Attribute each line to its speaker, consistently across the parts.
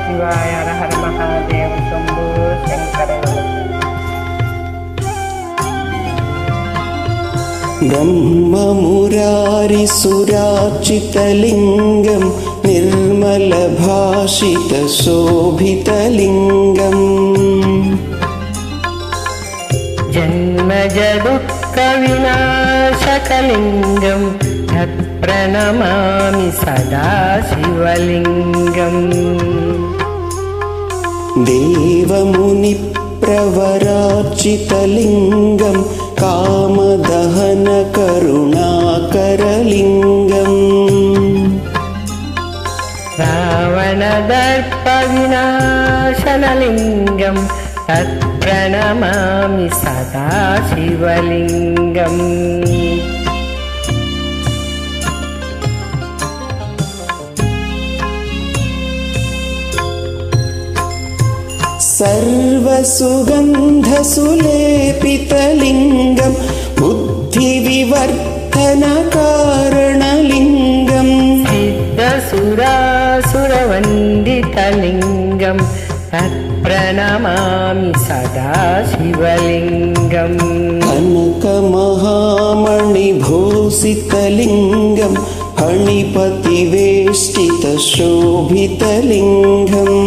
Speaker 1: शिवाय हर हर महादेव शंभो शंकर
Speaker 2: ब्रह्ममुरारिसुरार्चितलिङ्गं निर्मलभाषितशोभितलिङ्गम्
Speaker 1: जन्मजदुःखविनाशकलिङ्गं तत्प्रणमामि सदा शिवलिङ्गम्
Speaker 2: देवमुनिप्रवरार्चितलिङ्गं कामदहनकरुणाकरलिङ्गम्
Speaker 1: रावणदर्पविनाशनलिङ्गं तत्प्रणमामि सदा शिवलिङ्गम्
Speaker 2: सर्वसुगन्धसुलेपितलिङ्गं बुद्धिविवर्धनकारणलिङ्गम्
Speaker 1: सिद्धसुरासुरवन्दितलिङ्गं तत्प्रणमामि सदा शिवलिङ्गम्
Speaker 2: कनकमहामणिभूषितलिङ्गं फणिपतिवेष्टितशोभितलिङ्गम्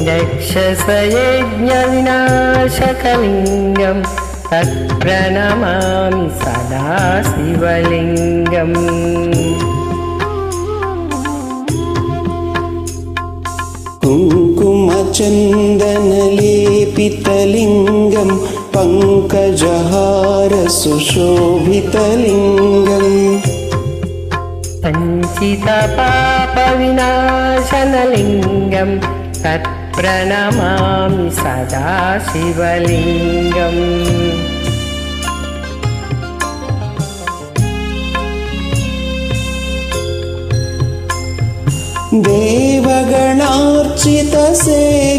Speaker 1: दक्षसयज्ञविनाशकलिङ्गं तत्प्रणमामि सदा शिवलिङ्गम्
Speaker 2: कुङ्कुमचन्दनलेपितलिङ्गं पङ्कजहारसुशोभितलिङ्गम्
Speaker 1: सञ्चितपापविनाशनलिङ्गं तत्प्रणमामि सदा शिवलिङ्गम्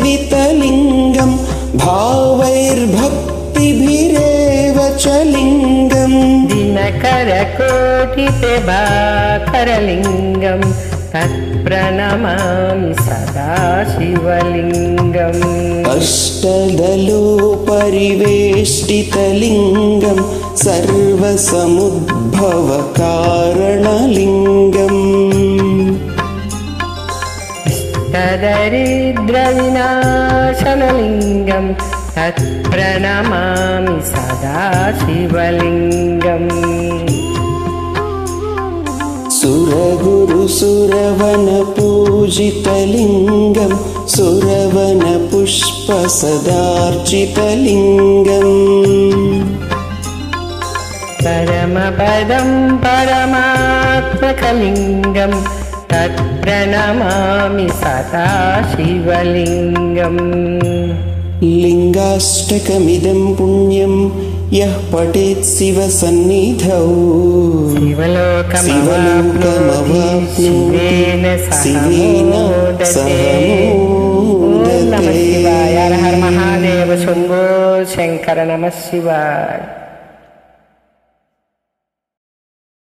Speaker 2: देवगणार्चितसेवितलिङ्गं भावैर्भक्तिभिरेव च लिङ्गम्
Speaker 1: दिनकरकोटिप्रभाकरलिङ्गं तत्प्रणमामि सदा शिवलिङ्गम्
Speaker 2: अष्टदलोपरिवेष्टितलिङ्गं सर्वसमुद्भवकारणलिङ्गम्
Speaker 1: दरिद्रविनाशनलिङ्गं तत्प्रणमामि सदा शिवलिङ्गम्
Speaker 2: सुरगुरुसुरवनपूजितलिङ्गं सुरवनपुष्पसदार्चितलिङ्गम्
Speaker 1: परमपदं परमात्मकलिङ्गं तत्प्रणमामि सदा शिवलिङ्गम्
Speaker 2: लिङ्गाष्टकमिदं पुण्यं यः पठेत् शिवसन्निधौ
Speaker 1: शिवलोकमवाप्नोति शिवेन सह मोदते। नमः शिवाय हर हर महादेव शंभो शंकर नमः शिवाय।